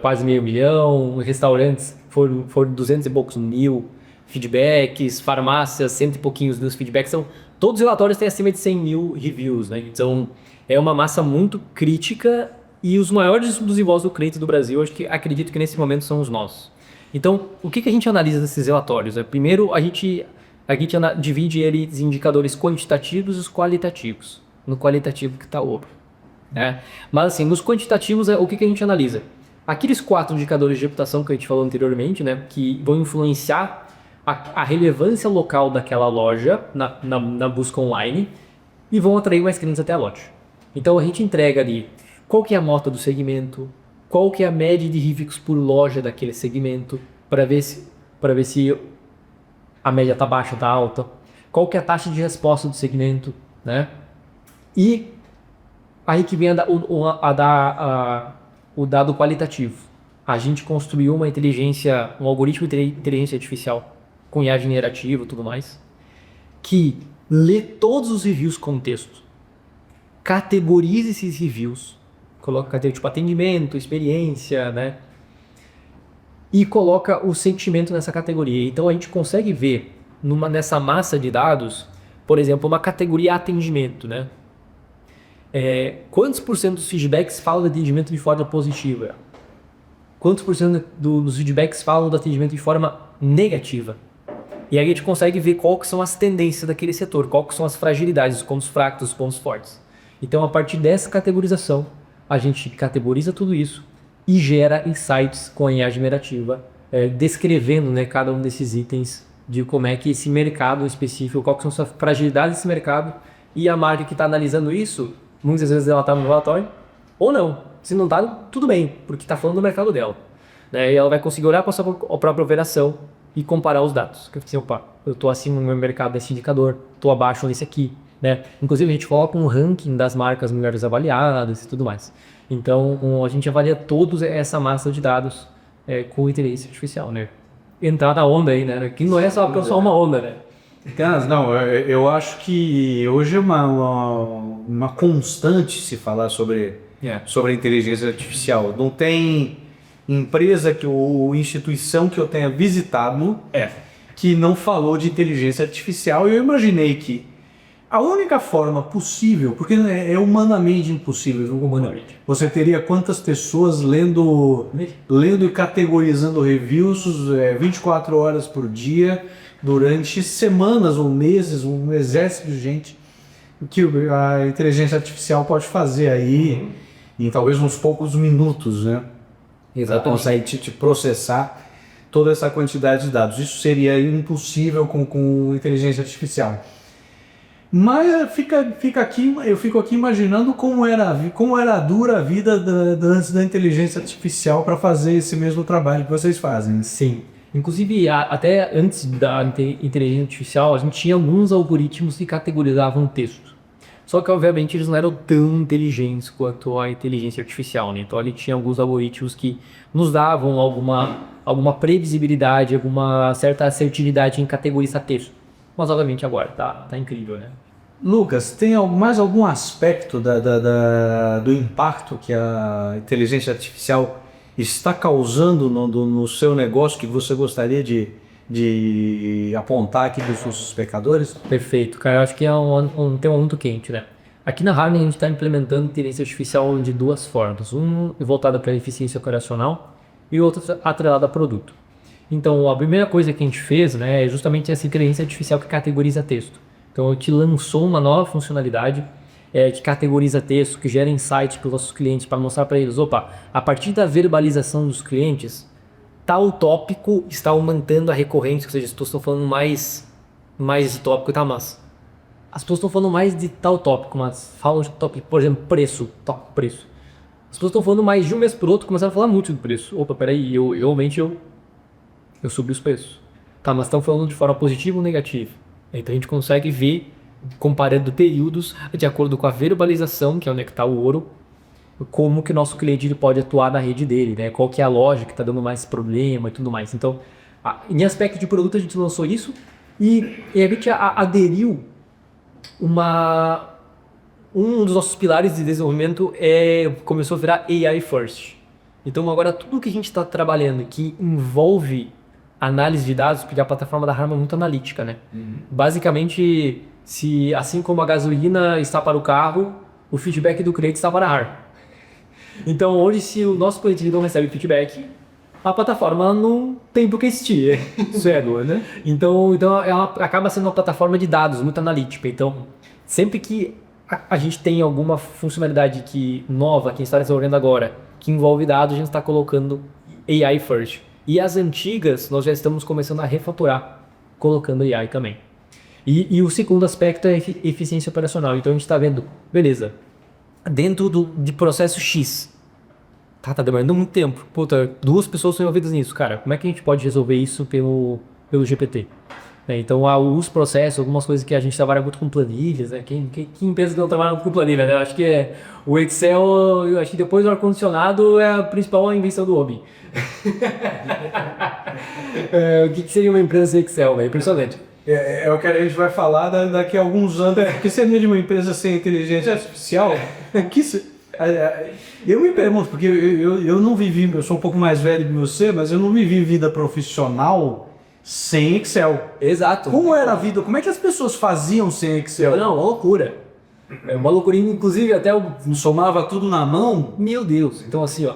quase 500 mil, restaurantes foram 200 e poucos mil, feedbacks, farmácias, 100 e pouquinhos dos feedbacks, todos os relatórios têm acima de 100 mil reviews, né? Então, é uma massa muito crítica e os maiores dos envolvidos do cliente do Brasil, acredito que nesse momento são os nossos. Então, o que a gente analisa desses relatórios? Primeiro, a gente divide eles em indicadores quantitativos e os qualitativos. No qualitativo que está o ouro, né? Mas assim, nos quantitativos, o que a gente analisa? Aqueles 4 indicadores de reputação que a gente falou anteriormente, né? Que vão influenciar a relevância local daquela loja na busca online e vão atrair mais clientes até a loja. Então a gente entrega ali qual que é a nota do segmento, qual que é a média de reviews por loja daquele segmento, para ver se a média está baixa ou está alta, qual que é a taxa de resposta do segmento, né? E aí que vem o dado qualitativo. A gente construiu um algoritmo de inteligência artificial com IA generativa e tudo mais, que lê todos os reviews com texto, categoriza esses reviews, coloca categoria tipo atendimento, experiência, né? E coloca o sentimento nessa categoria. Então a gente consegue ver nessa massa de dados, por exemplo, uma categoria atendimento, né? Quantos por cento dos feedbacks falam do atendimento de forma positiva? Quantos por cento dos feedbacks falam do atendimento de forma negativa. E aí a gente consegue ver qual que são as tendências daquele setor, qual que são as fragilidades, os pontos fracos, os pontos fortes. Então, a partir dessa categorização, a gente categoriza tudo isso e gera insights com a IA generativa, descrevendo, né, cada um desses itens de como é que esse mercado específico, qual que são as fragilidades desse mercado, e a marca que está analisando isso, muitas vezes ela está no relatório, ou não. Se não está, tudo bem, porque está falando do mercado dela. Né? E ela vai conseguir olhar para a sua própria operação e comparar os dados. Assim, opa, eu estou acima no meu mercado desse indicador, estou abaixo desse aqui. Né? Inclusive a gente coloca um ranking das marcas melhores avaliadas e tudo mais. Então a gente avalia toda essa massa de dados com inteligência artificial. Né? Entrar na onda aí, né? Que não é só uma onda, né? Não, eu acho que hoje é uma constante se falar sobre a inteligência artificial. Não tem empresa ou instituição que eu tenha visitado que não falou de inteligência artificial. E eu imaginei que a única forma possível, porque é humanamente impossível, você teria quantas pessoas lendo e categorizando reviews 24 horas por dia, durante semanas ou meses, um exército de gente, que a inteligência artificial pode fazer aí em talvez uns poucos minutos, né? Exatamente. Consegue te processar toda essa quantidade de dados. Isso seria impossível com inteligência artificial. Mas eu fico aqui imaginando como era a dura a vida antes da inteligência artificial para fazer esse mesmo trabalho que vocês fazem. Sim. Inclusive, até antes da inteligência artificial, a gente tinha alguns algoritmos que categorizavam texto. Só que, obviamente, eles não eram tão inteligentes quanto a inteligência artificial, né? Então, ali tinha alguns algoritmos que nos davam alguma previsibilidade, alguma certa assertividade em categorizar texto. Mas, obviamente, agora tá incrível, né? Lucas, tem mais algum aspecto do impacto que a inteligência artificial está causando no seu negócio que você gostaria de apontar aqui para os nossos espectadores? Perfeito, cara. Eu acho que é um tema muito quente, né? Aqui na Harman a gente está implementando inteligência artificial de duas formas. Um voltada para a eficiência operacional e outra atrelada a produto. Então, a primeira coisa que a gente fez, né, é justamente essa inteligência artificial que categoriza texto. Então, a gente lançou uma nova funcionalidade que categoriza texto, que gera insight para os nossos clientes, para mostrar para eles, opa, a partir da verbalização dos clientes, tal tópico está aumentando a recorrência, ou seja, as pessoas estão falando mais de tópico, tá, mas as pessoas estão falando mais de tal tópico, mas falam de tópico, por exemplo, preço. As pessoas estão falando mais de um mês por outro, começaram a falar muito de preço. Opa, peraí, eu subi os preços. Tá, mas estão falando de forma positiva ou negativa? Então a gente consegue ver, comparando períodos, de acordo com a verbalização, que é onde está o ouro, como que o nosso cliente ele pode atuar na rede dele, né? Qual que é a loja que está dando mais problema e tudo mais. Então, em aspecto de produto, a gente lançou isso e a gente aderiu um dos nossos pilares de desenvolvimento começou a virar AI First. Então, agora tudo que a gente está trabalhando que envolve análise de dados, porque a plataforma da Harman é muito analítica, né? Basicamente, assim como a gasolina está para o carro, o feedback do cliente está para a Harman. Então, hoje, se o nosso cliente não recebe feedback, a plataforma não tem por que existir. Isso é dor, né? Então, ela acaba sendo uma plataforma de dados muito analítica. Então, sempre que a gente tem alguma funcionalidade nova que a gente está desenvolvendo agora, que envolve dados, a gente está colocando AI First. E as antigas, nós já estamos começando a refaturar, colocando AI também. E o segundo aspecto é eficiência operacional. Então, a gente está vendo, beleza, dentro de processo X, tá demorando muito tempo. Puta, 2 pessoas são envolvidas nisso, cara. Como é que a gente pode resolver isso pelo GPT? Então, há os processos, algumas coisas que a gente trabalha muito com planilhas, né? Que empresa que não trabalha com planilha, né? Eu acho que o Excel, eu acho que depois do ar-condicionado é a principal invenção do homem. O que seria uma empresa sem Excel, né? Impressionante. É o que a gente vai falar daqui a alguns anos. O que seria de uma empresa sem inteligência artificial? Eu me pergunto, porque eu não vivi, eu sou um pouco mais velho que você, mas eu não vivi vida profissional sem Excel. Exato. Como era a vida? Como é que as pessoas faziam sem Excel? Não, uma loucura. É uma loucura, inclusive até somava tudo na mão. Meu Deus. Então assim, ó,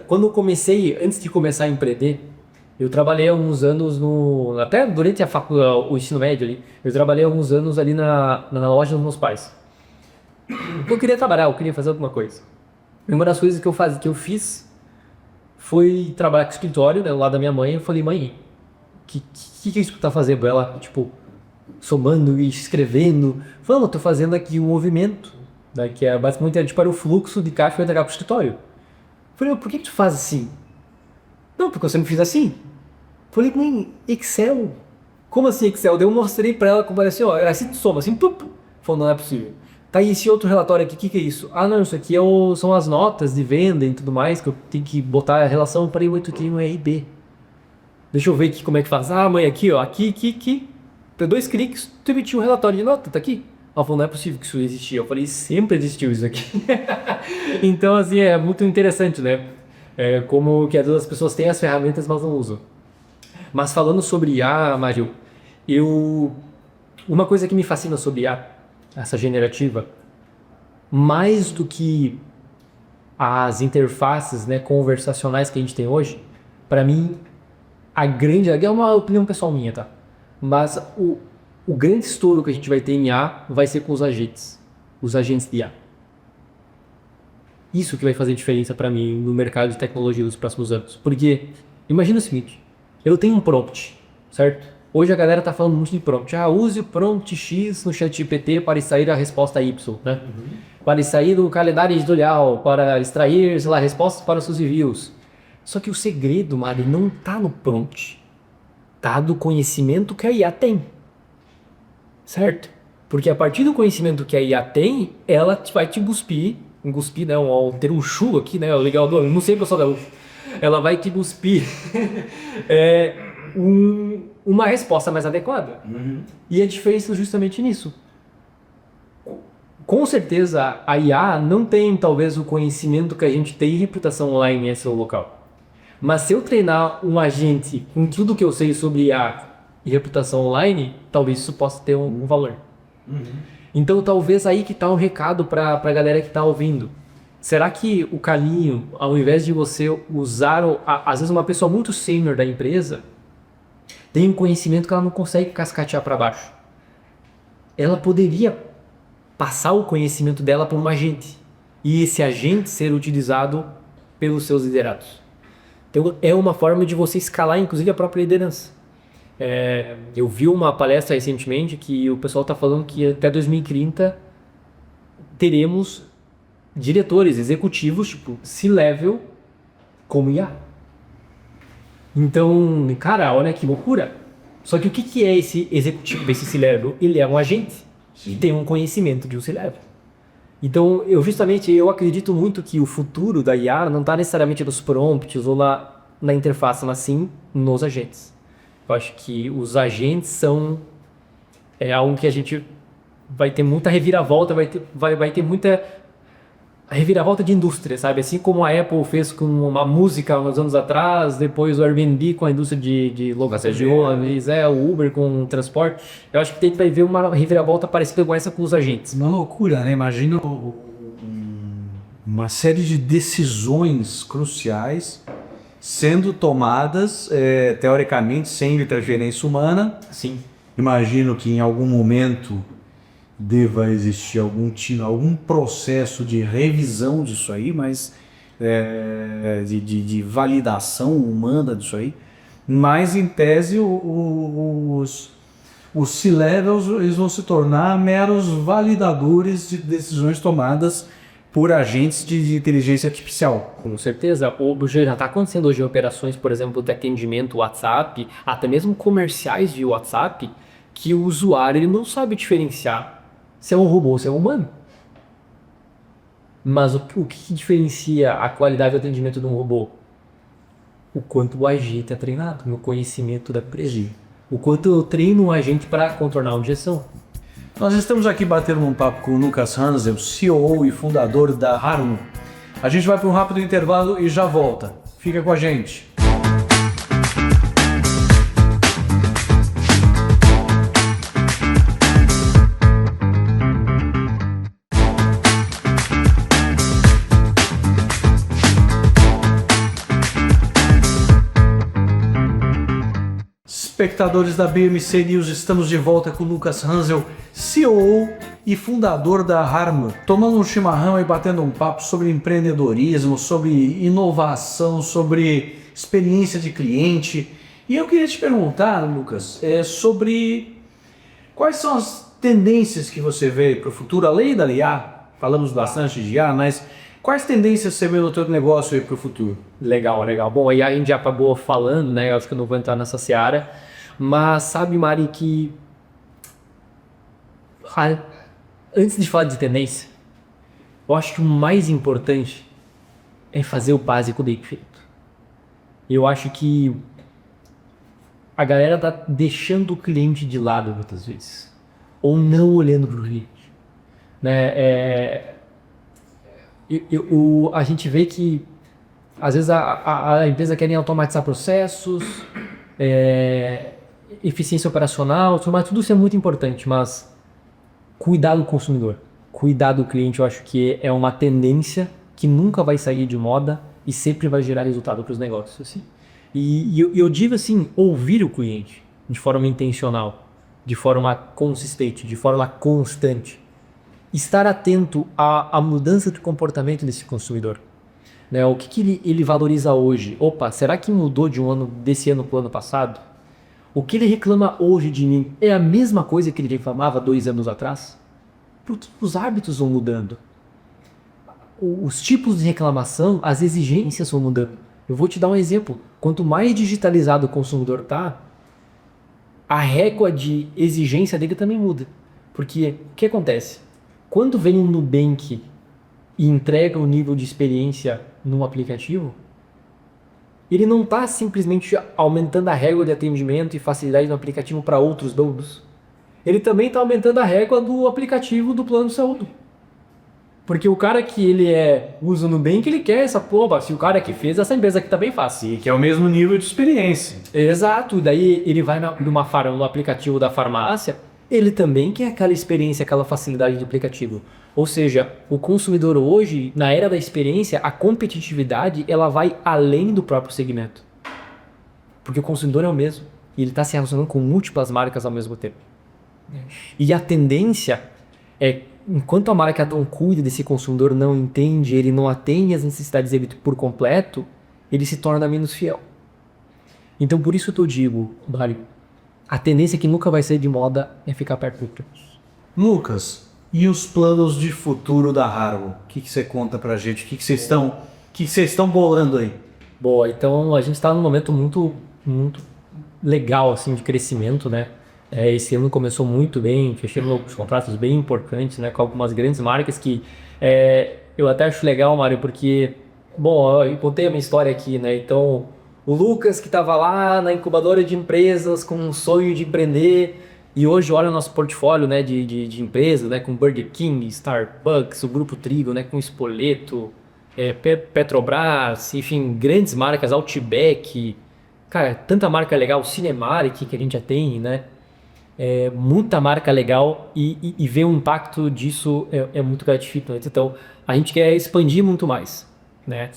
quando eu comecei, antes de começar a empreender, Eu trabalhei alguns anos até durante o ensino médio ali, eu trabalhei alguns anos ali na loja dos meus pais. Eu queria trabalhar, eu queria fazer alguma coisa. E uma das coisas que eu fiz foi trabalhar com escritório, né, lá da minha mãe. Eu falei, mãe, que é isso que tu tá fazendo? Ela, tipo, somando e escrevendo. Falando, eu tô fazendo aqui um movimento, né, que é basicamente tipo, era o fluxo de caixa que eu ia entregar pro escritório. Eu falei, por que tu faz assim? Não, porque eu sempre fiz assim. Eu falei, mãe, Excel? Como assim Excel? Daí eu mostrei pra ela como era assim, ó, era assim, soma, assim, pup. Falou, não é possível. Tá, e esse outro relatório aqui, o que é isso? Ah, não, isso aqui são as notas de venda e tudo mais, que eu tenho que botar a relação para o tenho E e B. Deixa eu ver aqui como é que faz. Ah, mãe, aqui, ó, aqui. Tem 2 cliques, tu emitiu um relatório de nota, tá aqui. Ela falou, não é possível que isso existia. Eu falei, sempre existiu isso aqui. Então, assim, é muito interessante, né? É como que às vezes as pessoas têm as ferramentas, mas não usam. Mas falando sobre IA, Mário, uma coisa que me fascina sobre IA, essa generativa, mais do que as interfaces, né, conversacionais que a gente tem hoje, para mim, é uma opinião pessoal minha, tá? Mas o grande estouro que a gente vai ter em IA vai ser com os agentes de IA. Isso que vai fazer diferença para mim no mercado de tecnologia nos próximos anos. Porque, imagina o seguinte, eu tenho um prompt, certo? Hoje a galera tá falando muito de prompt. Ah, use o prompt X no ChatGPT para extrair a resposta Y, né? Para extrair do calendário editorial, para extrair, sei lá, respostas para os seus reviews. Só que o segredo, Mari, não tá no prompt. Tá do conhecimento que a IA tem. Certo? Porque a partir do conhecimento que a IA tem, ela vai te cuspir, né? Ter um chu aqui, né? O legal do não sei o que eu sou gaúcho. Ela vai te cuspir uma resposta mais adequada. E a diferença é justamente nisso. Com certeza a IA não tem talvez o conhecimento que a gente tem em reputação online em seu local. Mas se eu treinar um agente com tudo que eu sei sobre IA e reputação online, talvez isso possa ter um valor. Então talvez aí que está um recado para a galera que está ouvindo. Será que o caminho, ao invés de você usar, às vezes uma pessoa muito sênior da empresa, tem um conhecimento que ela não consegue cascatear para baixo. Ela poderia passar o conhecimento dela para um agente. E esse agente ser utilizado pelos seus liderados. Então é uma forma de você escalar, inclusive, a própria liderança. Eu vi uma palestra recentemente que o pessoal está falando que até 2030 teremos diretores, executivos, tipo C-level, como IA. Então, cara, olha que loucura. Só que o que é esse executivo, esse C-level? Ele é um agente e tem um conhecimento de um C-level. Então, eu acredito muito que o futuro da IA não está necessariamente nos prompts ou na interface, mas sim nos agentes. Eu acho que os agentes são algo que a gente vai ter muita reviravolta, vai ter muita reviravolta de indústria, sabe? Assim como a Apple fez com uma música uns anos atrás, depois o Airbnb com a indústria de locação de ônibus, o Uber com transporte. Eu acho que vai ver uma reviravolta parecida com essa com os agentes. Uma loucura, né? Imagina uma série de decisões cruciais sendo tomadas, teoricamente, sem interferência humana. Sim. Imagino que em algum momento deva existir algum processo de revisão disso aí, mas de validação humana disso aí. Mas, em tese, os C-levels eles vão se tornar meros validadores de decisões tomadas por agentes de inteligência artificial. Com certeza. Já está acontecendo hoje operações, por exemplo, de atendimento WhatsApp, até mesmo comerciais de WhatsApp, que o usuário ele não sabe diferenciar se é um robô ou se é um humano. Mas o que diferencia a qualidade do atendimento de um robô? O quanto o agente é treinado, no conhecimento da empresa. O quanto eu treino um agente para contornar uma objeção. Nós estamos aqui batendo um papo com o Lucas Hansel, CEO e fundador da Harum. A gente vai para um rápido intervalo e já volta. Fica com a gente. telespectadores da BMC News, estamos de volta com o Lucas Hansel, CEO e fundador da Harmo, tomando um chimarrão e batendo um papo sobre empreendedorismo, sobre inovação, sobre experiência de cliente. E eu queria te perguntar, Lucas, sobre quais são as tendências que você vê para o futuro, além da IA, falamos bastante de IA, mas quais tendências você vê no teu negócio aí para o futuro? Legal, legal. Bom, aí a gente já acabou falando, né? Eu acho que eu não vou entrar nessa seara, mas sabe, Mari, que antes de falar de tendência, eu acho que o mais importante é fazer o básico bem feito. Eu acho que a galera tá deixando o cliente de lado muitas vezes, ou não olhando para o cliente, né? A gente vê que às vezes a empresa quer automatizar processos, eficiência operacional, tudo isso é muito importante, mas cuidar do consumidor, cuidar do cliente, eu acho que é uma tendência que nunca vai sair de moda e sempre vai gerar resultado para os negócios, assim. E eu digo assim, ouvir o cliente de forma intencional, de forma consistente, de forma constante. Estar atento à mudança de comportamento desse consumidor. Né? O que ele valoriza hoje? Opa, será que mudou desse ano para o ano passado? O que ele reclama hoje de mim é a mesma coisa que ele reclamava 2 anos atrás? Porque os hábitos vão mudando. Os tipos de reclamação, as exigências vão mudando. Eu vou te dar um exemplo. Quanto mais digitalizado o consumidor está, a régua de exigência dele também muda. Porque o que acontece? Quando vem um Nubank e entrega um nível de experiência num aplicativo, ele não está simplesmente aumentando a régua de atendimento e facilidade no aplicativo para outros donos. Ele também está aumentando a régua do aplicativo do plano de saúde. Porque o cara que usa o Nubank, ele quer essa porra. Se o cara que fez, essa empresa aqui também faz. E que é o mesmo nível de experiência. Exato. Daí ele vai no aplicativo da farmácia, ele também quer aquela experiência, aquela facilidade de aplicativo. Ou seja, o consumidor hoje, na era da experiência, a competitividade, ela vai além do próprio segmento. Porque o consumidor é o mesmo. E ele está se relacionando com múltiplas marcas ao mesmo tempo. E a tendência é, enquanto a marca não cuida desse consumidor, não entende, ele não atende as necessidades dele por completo, ele se torna menos fiel. Então por isso que eu digo, Mário, a tendência que nunca vai ser de moda é ficar perto do cliente. Lucas, e os planos de futuro da Harmo? O que você conta pra gente? O que vocês estão bolando aí? Boa, então a gente está num momento muito, muito legal assim, de crescimento, né? Esse ano começou muito bem, fechamos contratos bem importantes, né, com algumas grandes marcas que eu até acho legal, Mário, porque, bom, eu contei a minha história aqui, né, então o Lucas que estava lá na incubadora de empresas com um sonho de empreender e hoje olha o nosso portfólio, né, de empresas, né, com Burger King, Starbucks, o Grupo Trigo, né, com Spoleto, Petrobras, enfim, grandes marcas, Outback, cara, tanta marca legal, Cinemark que a gente já tem, né, muita marca legal e ver o impacto disso é muito gratificante. Então, a gente quer expandir muito mais, né?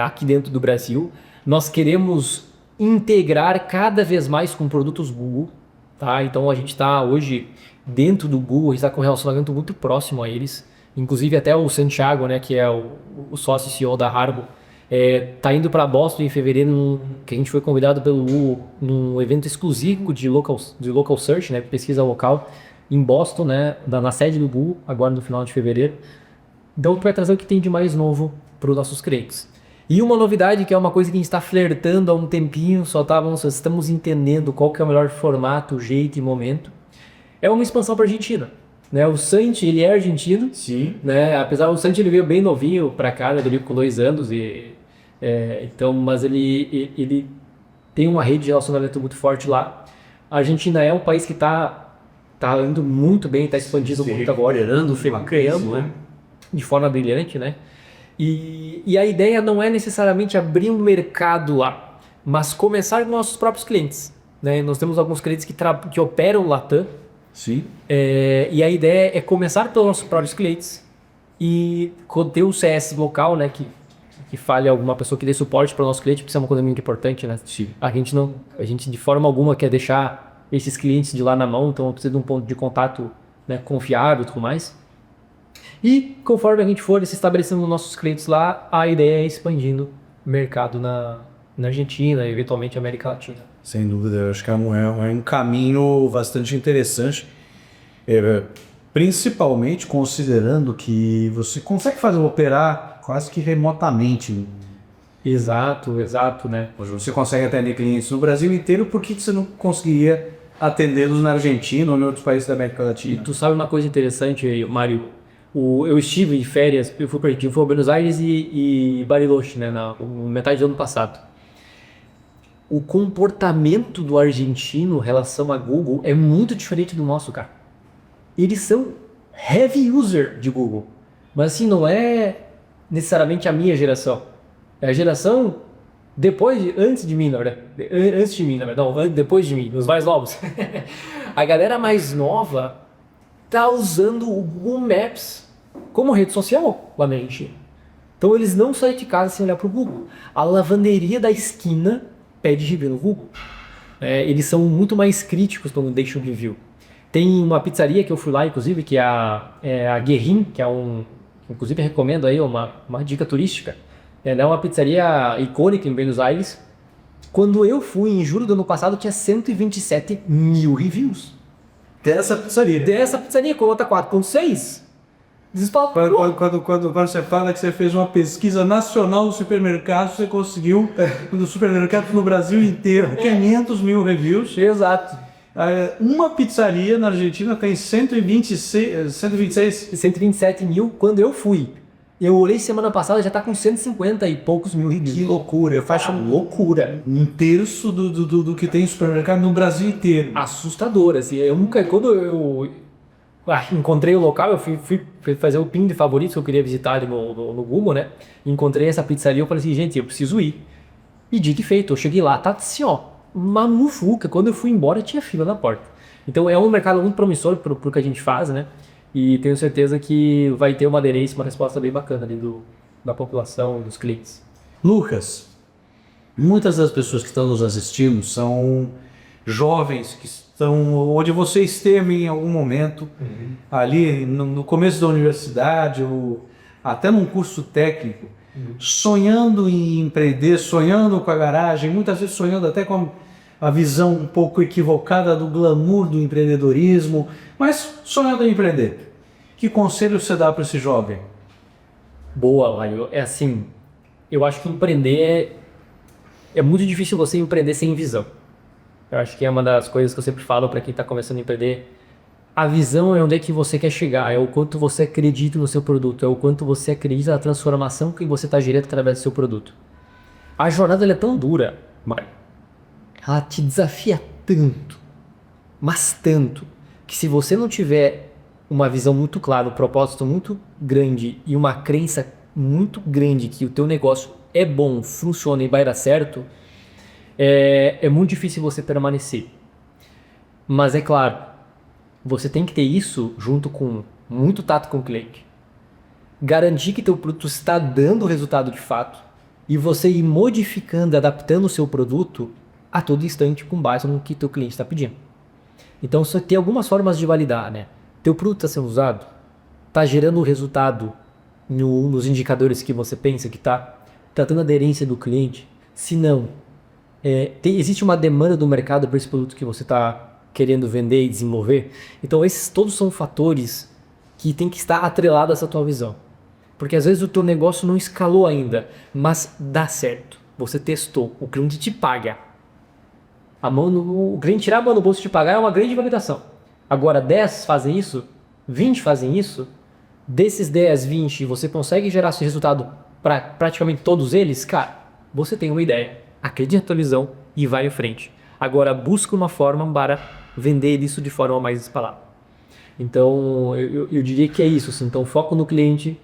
Aqui dentro do Brasil. Nós queremos integrar cada vez mais com produtos Google, tá? Então, a gente está hoje dentro do Google, a gente está com um relacionamento muito próximo a eles. Inclusive, até o Santiago, né, que é o sócio CEO da Harmo, tá indo para Boston em fevereiro, que a gente foi convidado pelo Google num evento exclusivo de local search, né, pesquisa local, em Boston, né, na sede do Google, agora no final de fevereiro. Então, tu vai trazer o que tem de mais novo para os nossos clientes. E uma novidade, que é uma coisa que a gente está flertando há um tempinho, estamos entendendo qual que é o melhor formato, jeito e momento, é uma expansão para a Argentina. Né, o Santi, ele é argentino. Sim. Né, apesar do Santi, ele veio bem novinho para cá, né, ele veio com 2 anos, então, mas ele tem uma rede de relacionamento muito forte lá. A Argentina é um país que tá indo muito bem, está expandindo muito agora, criando, né, de forma brilhante, né? E a ideia não é necessariamente abrir um mercado lá, mas começar com nossos próprios clientes. Né? Nós temos alguns clientes que operam Latam. Sim. E a ideia é começar pelos nossos próprios clientes e ter o CS local, né, que que fale alguma pessoa que dê suporte para o nosso cliente, porque isso é uma coisa muito importante, né? Sim. A gente de forma alguma quer deixar esses clientes de lá na mão, então precisa de um ponto de contato, né, confiável e tudo mais. E conforme a gente for se estabelecendo nossos clientes lá, a ideia é expandindo o mercado na Argentina e eventualmente América Latina. Sem dúvida, eu acho que é um caminho bastante interessante, principalmente considerando que você consegue operar quase que remotamente. Exato, né? Hoje você consegue atender clientes no Brasil inteiro, por que você não conseguiria atendê-los na Argentina ou em outros países da América E Latina? tu sabe uma coisa interessante, Mário? Eu estive em férias, eu fui para Buenos Aires e Bariloche, né, na metade do ano passado. O comportamento do argentino em relação a Google é muito diferente do nosso, cara. Eles são heavy user de Google, mas assim, não é necessariamente a minha geração. É a geração antes de mim, na verdade. Depois de mim, os mais novos. A galera mais nova tá usando o Google Maps como rede social lá na Argentina. Então eles não saem de casa sem olhar para o Google. A lavanderia da esquina pede review no Google. Eles são muito mais críticos quando deixam review. Tem uma pizzaria que eu fui lá, inclusive, que é a Guerrin, que é inclusive recomendo aí uma dica turística. Ela é uma pizzaria icônica em Buenos Aires. Quando eu fui em julho do ano passado, tinha 127 mil reviews. Dessa pizzaria Com outra 4.6. Quando você fala que você fez uma pesquisa nacional no supermercado, você conseguiu, no supermercado no Brasil inteiro, 500 mil reviews. Exato. Uma pizzaria na Argentina tem 127 mil quando eu fui. Eu olhei semana passada, já tá com 150 e poucos mil reviews. Que loucura, faixa loucura. Um terço do que tem supermercado no Brasil inteiro. Assustador, assim. Quando eu encontrei o local, eu fui fazer o pin de favoritos que eu queria visitar ali no Google, né? Encontrei essa pizzaria, eu falei assim, gente, eu preciso ir. E dito e feito, eu cheguei lá, tá assim, ó, uma mufuca. Quando eu fui embora, tinha fila na porta. Então é um mercado muito promissor pro que a gente faz, né? E tenho certeza que vai ter uma aderência, uma resposta bem bacana ali da população, dos clientes. Lucas, muitas das pessoas que estão nos assistindo são jovens que estão onde você esteve em algum momento, ali no começo da universidade ou até num curso técnico, sonhando em empreender, sonhando com a garagem, muitas vezes sonhando até com a visão um pouco equivocada do glamour do empreendedorismo, mas sonhando em empreender. Que conselho você dá para esse jovem? Boa, Mário. É assim, eu acho que empreender é muito difícil você empreender sem visão. Eu acho que é uma das coisas que eu sempre falo para quem está começando a empreender. A visão é onde é que você quer chegar, é o quanto você acredita no seu produto, é o quanto você acredita na transformação que você está gerando através do seu produto. A jornada ela é tão dura, Mário. Ela te desafia tanto, mas tanto, que se você não tiver uma visão muito clara, um propósito muito grande e uma crença muito grande que o teu negócio é bom, funciona e vai dar certo, é muito difícil você permanecer. Mas é claro, você tem que ter isso junto com muito tato com o cliente. Garantir que teu produto está dando resultado de fato e você ir modificando, adaptando o seu produto a todo instante com base no que teu cliente está pedindo. Então você tem algumas formas de validar, né? Teu produto está sendo usado? Está gerando resultado nos indicadores que você pensa que está? Está tendo aderência do cliente? Se não, existe uma demanda do mercado para esse produto que você está querendo vender e desenvolver? Então esses todos são fatores que tem que estar atrelados a essa tua visão. Porque às vezes o teu negócio não escalou ainda, mas dá certo. Você testou, o cliente te paga. O cliente tirar a mão no bolso e te pagar é uma grande validação. Agora 10 fazem isso, 20 fazem isso, desses 10, 20 você consegue gerar esse resultado para praticamente todos eles, cara, você tem uma ideia, acredita na tua visão e vai em frente. Agora busca uma forma para vender isso de forma mais espalhada. Então eu diria que é isso, assim. Então foco no cliente,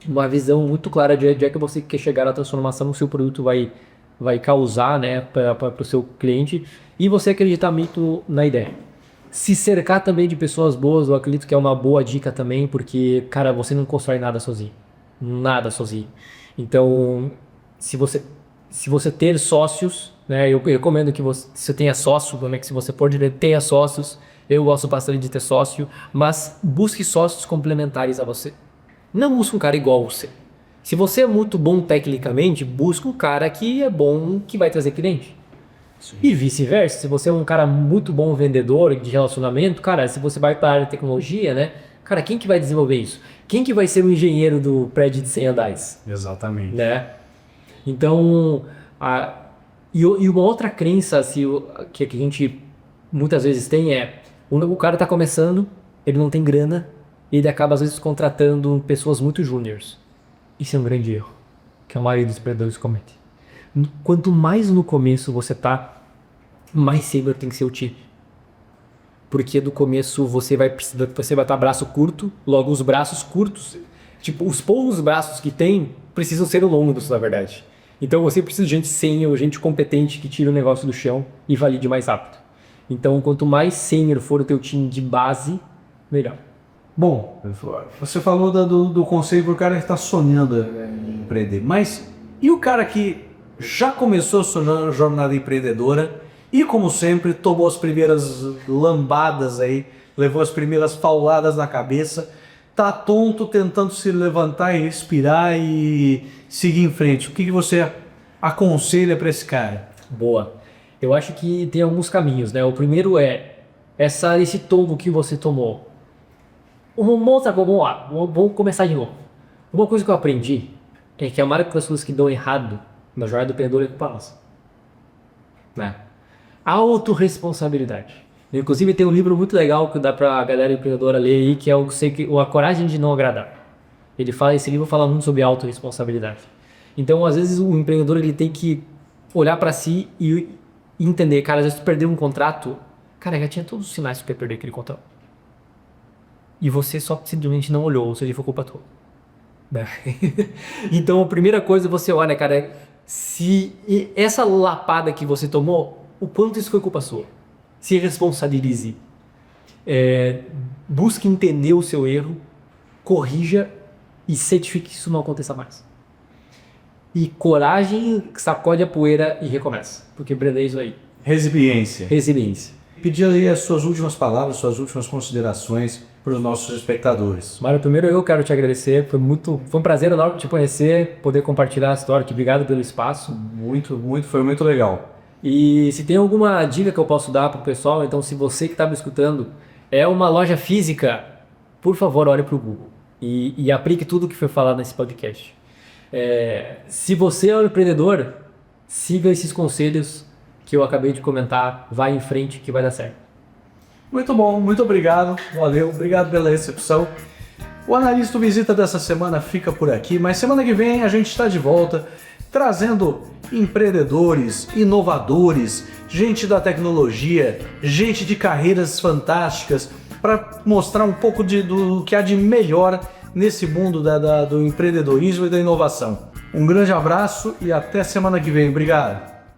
uma visão muito clara de onde é que você quer chegar, a transformação no seu produto vai causar, né, para o seu cliente, e você acreditar muito na ideia. Se cercar também de pessoas boas, eu acredito que é uma boa dica também, porque, cara, você não constrói nada sozinho. nada sozinho. Então, se você ter sócios, né, eu recomendo que você tenha sócio, né, que se você for direito, tenha sócios. Eu gosto bastante de ter sócio, mas busque sócios complementares a você. Não busque um cara igual a você. Se você é muito bom tecnicamente, busque um cara que é bom, que vai trazer cliente. Sim. E vice-versa, se você é um cara muito bom vendedor de relacionamento, cara, se você vai para a área de tecnologia, né? Cara, quem que vai desenvolver isso? Quem que vai ser o engenheiro do prédio de 100 andares? Exatamente. Né? Então, e uma outra crença assim, que a gente muitas vezes tem é, o cara tá começando, ele não tem grana, e ele acaba às vezes contratando pessoas muito júniores. Isso é um grande erro, que a maioria dos empreendedores comete. Quanto mais no começo você tá, mais sênior tem que ser o time. Porque do começo você vai estar braço curto, logo os braços curtos, tipo, os poucos braços que tem precisam ser longos, na verdade. Então você precisa de gente sênior, gente competente que tira o negócio do chão e valide mais rápido. Então quanto mais sênior for o teu time de base, melhor. Bom, você falou do conselho para o cara que está sonhando em empreender, mas e o cara que já começou a sua jornada empreendedora e, como sempre, tomou as primeiras lambadas aí, levou as primeiras pauladas na cabeça, tá tonto tentando se levantar e respirar e seguir em frente? O que você aconselha para esse cara? Boa. Eu acho que tem alguns caminhos, né? O primeiro é esse tombo que você tomou. Vamos começar de novo. Uma coisa que eu aprendi é que a maioria das coisas que dão errado na jornada do empreendedor é culpa nossa. Né? Autorresponsabilidade. Inclusive tem um livro muito legal que dá pra galera empreendedora ler aí, que é A Coragem de Não Agradar. Esse livro fala muito sobre autorresponsabilidade. Então, às vezes, o empreendedor ele tem que olhar pra si e entender, cara, às vezes tu perdeu um contrato, cara, já tinha todos os sinais que tu ia perder aquele contrato. E você só simplesmente não olhou, ou seja, foi culpa tua. Então a primeira coisa você olha, cara, se essa lapada que você tomou, o quanto isso foi culpa sua. Se responsabilize. Busque entender o seu erro, corrija e certifique que isso não aconteça mais. E coragem, sacode a poeira e recomeça. Porque empreender é isso aí. Resiliência. Pedir aí as suas últimas palavras, suas últimas considerações para os nossos espectadores. Mário, primeiro eu quero te agradecer, foi um prazer enorme te conhecer, poder compartilhar a história, obrigado pelo espaço. Foi muito legal. E se tem alguma dica que eu posso dar para o pessoal, então se você que está me escutando é uma loja física, por favor olhe para o Google e aplique tudo que foi falado nesse podcast. Se você é um empreendedor, siga esses conselhos que eu acabei de comentar, vai em frente que vai dar certo. Muito bom, muito obrigado, valeu, obrigado pela recepção. O Analista Visita dessa semana fica por aqui, mas semana que vem a gente está de volta, trazendo empreendedores, inovadores, gente da tecnologia, gente de carreiras fantásticas, para mostrar um pouco do que há de melhor nesse mundo do empreendedorismo e da inovação. Um grande abraço e até semana que vem, obrigado.